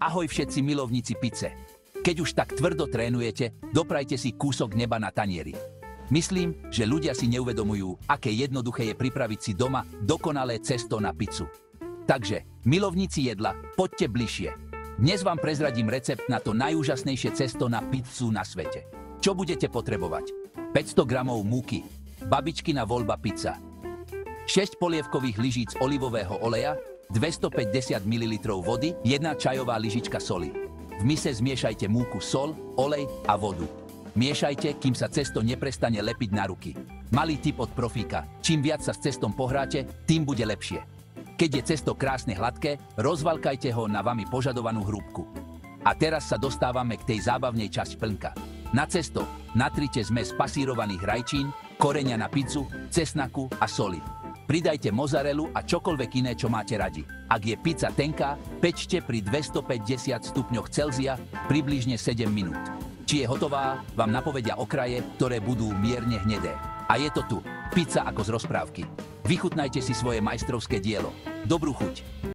Ahoj všetci milovníci pice. Keď už tak tvrdo trénujete, doprajte si kúsok neba na tanieri. Myslím, že ľudia si neuvedomujú, aké jednoduché je pripraviť si doma dokonalé cesto na pizzu. Takže, milovníci jedla, poďte bližšie. Dnes vám prezradím recept na to najúžasnejšie cesto na pizzu na svete. Čo budete potrebovať? 500 gramov múky, babičkina voľba pizza, 6 polievkových lyžíc olivového oleja, 250 ml vody, 1 čajová lyžička soli. V mise zmiešajte múku, sol, olej a vodu. Miešajte, kým sa cesto neprestane lepiť na ruky. Malý tip od profíka. Čím viac sa s cestom pohráte, tým bude lepšie. Keď je cesto krásne hladké, rozvalkajte ho na vami požadovanú hrúbku. A teraz sa dostávame k tej zábavnej časti plnka. Na cesto natrite zmes pasírovaných rajčín, koreňa na pizzu, cesnaku a soli. Pridajte mozzarellu a čokoľvek iné, čo máte radi. Ak je pizza tenká, pečte pri 250 stupňoch Celzia približne 7 minút. Či je hotová, vám napovedia okraje, ktoré budú mierne hnedé. A je to tu, pizza ako z rozprávky. Vychutnajte si svoje majstrovské dielo. Dobrú chuť!